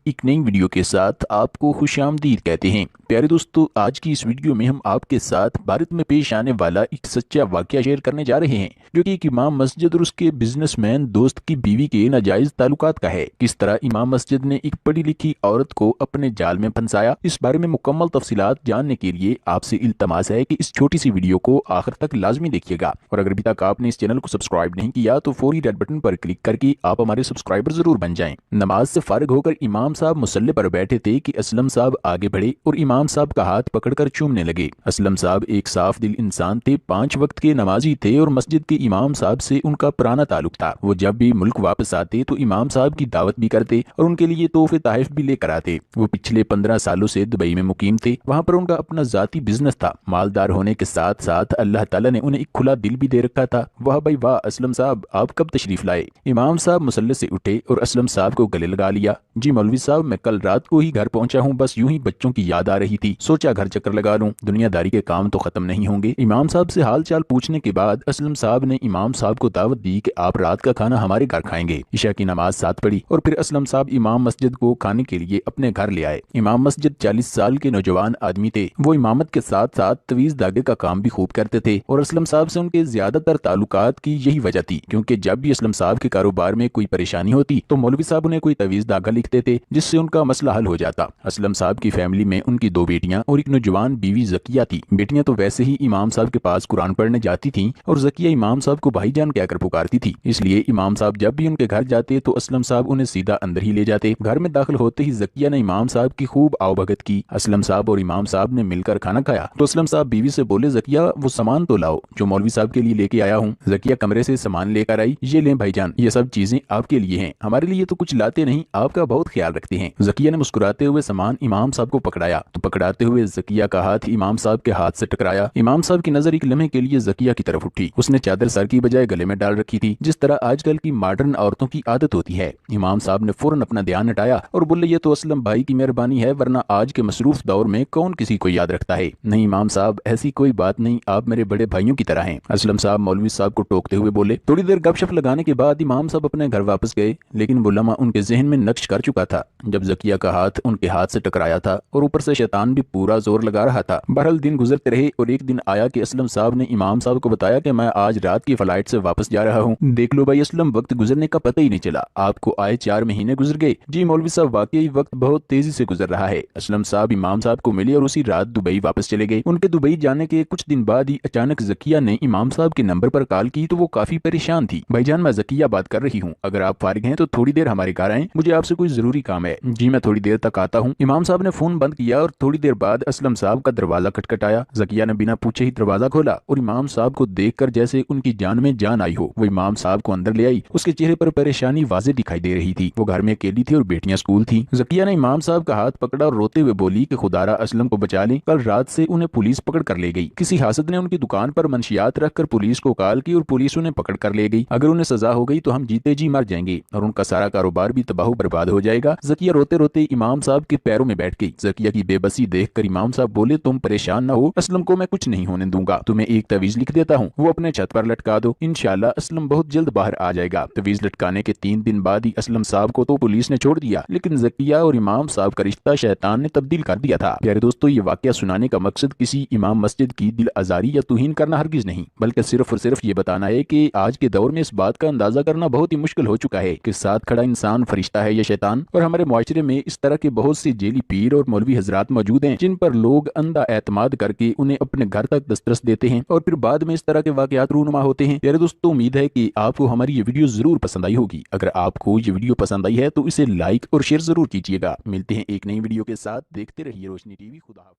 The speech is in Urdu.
ایک نئی ویڈیو کے ساتھ آپ کو خوش آمدید کہتے ہیں۔ پیارے دوستو، آج کی اس ویڈیو میں ہم آپ کے ساتھ بھارت میں پیش آنے والا ایک سچا واقعہ شیئر کرنے جا رہے ہیں، جو کہ ایک امام مسجد اور اس کے بزنس مین دوست کی بیوی کے ناجائز تعلقات کا ہے۔ کس طرح امام مسجد نے ایک پڑھی لکھی عورت کو اپنے جال میں پھنسایا، اس بارے میں مکمل تفصیلات جاننے کے لیے آپ سے التماس ہے کہ اس چھوٹی سی ویڈیو کو آخر تک لازمی دیکھیے گا، اور اگر ابھی تک آپ نے اس چینل کو سبسکرائب نہیں کیا تو فوری ریڈ بٹن پر کلک کر کے آپ ہمارے سبسکرائبر ضرور بن جائیں۔ نماز سے فارغ ہو کر امام صاحب مصلی پر بیٹھے تھے کہ اسلم صاحب آگے بڑھے اور امام صاحب کا ہاتھ پکڑ کر چومنے لگے۔ اسلم صاحب ایک صاف دل انسان تھے، 5 وقت کے نمازی تھے اور مسجد کے امام صاحب سے ان کا پرانا تعلق تھا۔ وہ جب بھی ملک واپس آتے تو امام صاحب کی دعوت بھی کرتے اور ان کے لیے تحفے تحائف بھی لے کر آتے۔ وہ پچھلے 15 سالوں سے دبئی میں مقیم تھے، وہاں پر ان کا اپنا ذاتی بزنس تھا۔ مالدار ہونے کے ساتھ ساتھ اللہ تعالیٰ نے انہیں ایک کھلا دل بھی دے رکھا تھا۔ واہ بھائی واہ، اسلم صاحب آپ کب تشریف لائے؟ امام صاحب مصلی سے اٹھے اور اسلم صاحب کو گلے لگا لیا۔ جی مولوی صاحب، میں کل رات کو ہی گھر پہنچا ہوں، بس یوں ہی بچوں کی یاد آ رہی تھی، سوچا گھر چکر لگا لوں، دنیا داری کے کام تو ختم نہیں ہوں گے۔ امام صاحب سے حال چال پوچھنے کے بعد اسلم صاحب نے امام صاحب کو دعوت دی کہ آپ رات کا کھانا ہمارے گھر کھائیں گے۔ عشاء کی نماز ساتھ پڑھی اور پھر اسلم صاحب امام مسجد کو کھانے کے لیے اپنے گھر لے آئے۔ امام مسجد 40 سال کے نوجوان آدمی تھے، وہ امامت کے ساتھ ساتھ تویز داغے کا کام بھی خوب کرتے تھے، اور اسلم صاحب سے ان کے زیادہ تر تعلقات کی یہی وجہ تھی، کیونکہ جب بھی اسلم صاحب کے کاروبار میں کوئی پریشانی ہوتی تو مولوی صاحب انہیں کوئی تویز داغا لکھتے تھے، جس سے ان کا مسئلہ حل ہو جاتا۔ اسلم صاحب کی فیملی میں ان کی 2 بیٹیاں اور ایک نوجوان بیوی زکیہ تھی۔ بیٹیاں تو ویسے ہی امام صاحب کے پاس قرآن پڑھنے جاتی تھیں اور زکیہ امام صاحب کو بھائی جان کہہ کر پکارتی تھی، اس لیے امام صاحب جب بھی ان کے گھر جاتے تو اسلم صاحب انہیں سیدھا اندر ہی لے جاتے۔ گھر میں داخل ہوتے ہی زکیہ نے امام صاحب کی خوب آؤ بھگت کی۔ اسلم صاحب اور امام صاحب نے مل کر کھانا کھایا تو اسلم صاحب بیوی سے بولے، زکیہ وہ سامان تو لاؤ جو مولوی صاحب کے لیے لے کے آیا ہوں۔ زکیہ کمرے سے سامان لے کر آئی، یہ لیں بھائی جان، یہ سب چیزیں آپ کے لیے ہیں، ہمارے لیے تو کچھ لاتے نہیں، آپ کا بہت خیال رکھتے ہیں۔ زکیہ نے مسکراتے ہوئے سامان امام صاحب کو پکڑایا تو پکڑاتے ہوئے زکیہ کا ہاتھ امام صاحب کے ہاتھ سے ٹکرایا۔ امام صاحب کی نظر ایک لمحے کے لیے زکیہ کی طرف اٹھی، اس نے چادر سر کی بجائے گلے میں ڈال رکھی تھی، جس طرح آج کل کی ماڈرن عورتوں کی عادت ہوتی ہے۔ امام صاحب نے فوراً اپنا دھیان ہٹایا اور بولے، یہ تو اسلم بھائی کی مہربانی ہے، ورنہ آج کے مصروف دور میں کون کسی کو یاد رکھتا ہے۔ نہیں امام صاحب، ایسی کوئی بات نہیں، آپ میرے بڑے بھائیوں کی طرح ہیں۔ اسلم صاحب مولوی صاحب کو ٹوکتے ہوئے بولے۔ تھوڑی دیر گپ شپ لگانے کے بعد امام صاحب اپنے گھر واپس گئے، لیکن وہ لمحہ ان کے ذہن میں نقش کر چکا تھا جب زکیہ کا ہاتھ ان کے ہاتھ سے ٹکرایا تھا، اور اوپر سے شیطان بھی پورا زور لگا رہا تھا۔ بہرحال دن گزرتے رہے اور ایک دن آیا کہ اسلم صاحب نے امام صاحب کو بتایا کہ میں آج رات کی فلائٹ سے واپس جا رہا ہوں۔ دیکھ لو بھائی اسلم، وقت گزرنے کا پتہ ہی نہیں چلا، آپ کو آئے 4 مہینے گزر گئے۔ جی مولوی صاحب، واقعی وقت بہت تیزی سے گزر رہا ہے۔ اسلم صاحب امام صاحب کو ملے اور اسی رات دبئی واپس چلے گئے۔ ان کے دبئی جانے کے کچھ دن بعد ہی اچانک زکیہ نے امام صاحب کے نمبر پر کال کی تو وہ کافی پریشان تھی۔ بھائی جان، میں زکیہ بات کر رہی ہوں، اگر آپ فارغ ہیں تو تھوڑی دیر ہمارے گھر آئیں، مجھے آپ سے کوئی ضروری کام ہے۔ جی میں تھوڑی دیر تک آتا ہوں۔ امام صاحب نے فون بند کیا اور تھوڑی دیر بعد اسلم صاحب کا دروازہ کھٹکھٹایا۔ زکیہ نے بنا پوچھے ہی دروازہ کھولا اور امام صاحب کو دیکھ کر جیسے ان کی جان میں جان آئی ہو، وہ امام صاحب کو اندر لے آئی۔ اس کے چہرے پر پریشانی واضح دکھائی دے رہی تھی، وہ گھر میں اکیلی تھی اور بیٹیاں اسکول تھیں۔ زکیہ نے امام صاحب کا ہاتھ پکڑا اور روتے ہوئے بولی کہ خدارا اسلم کو بچا لیں، کل رات سے انہیں پولیس پکڑ کر لے گئی۔ کسی حاسد نے ان کی دکان پر منشیات رکھ کر پولیس کو کال کی اور پولیس انہیں پکڑ کر لے گئی۔ اگر انہیں سزا ہو گئی تو ہم جیتے جی مر جائیں گے اور ان کا سارا کاروبار بھی تباہ و برباد ہو جائے گا۔ زکیہ روتے روتے امام صاحب کے پیروں میں بیٹھ گئی۔ زکیہ کی بے بسی دیکھ کر امام صاحب بولے، تم پریشان نہ ہو، اسلم کو میں کچھ نہیں ہونے دوں گا، تمہیں ایک تعویذ لکھ دیتا ہوں، وہ اپنے چھت پر لٹکا دو، انشاءاللہ اسلم بہت جلد باہر آ جائے گا۔ تعویذ لٹکانے کے 3 دن بعد ہی اسلم صاحب کو تو پولیس نے چھوڑ دیا، لیکن زکیہ اور امام صاحب کا رشتہ شیطان نے تبدیل کر دیا تھا۔ پیارے دوستو، یہ واقعہ سنانے کا مقصد کسی امام مسجد کی دل آزاری یا توہین کرنا ہرگز نہیں، بلکہ صرف اور صرف یہ بتانا ہے کہ آج کے دور میں اس بات کا اندازہ کرنا بہت ہی مشکل ہو چکا ہے کہ ساتھ کھڑا انسان فرشتہ ہے یا شیطان، اور ہمارے معاشرے میں اس طرح کے بہت سے جیلی پیر اور مولوی حضرات موجود ہیں جن پر لوگ اندھا اعتماد کر کے انہیں اپنے گھر تک دسترس دیتے ہیں اور پھر بعد میں اس طرح کے واقعات رونما ہوتے ہیں۔ پیارے دوستو، امید ہے کہ آپ کو ہماری یہ ویڈیو ضرور پسند آئی ہوگی۔ اگر آپ کو یہ ویڈیو پسند آئی ہے تو اسے لائک اور شیئر ضرور کیجیے گا۔ ملتے ہیں ایک نئی ویڈیو کے ساتھ، دیکھتے رہیے روشنی ٹی وی۔ خدا حافظ۔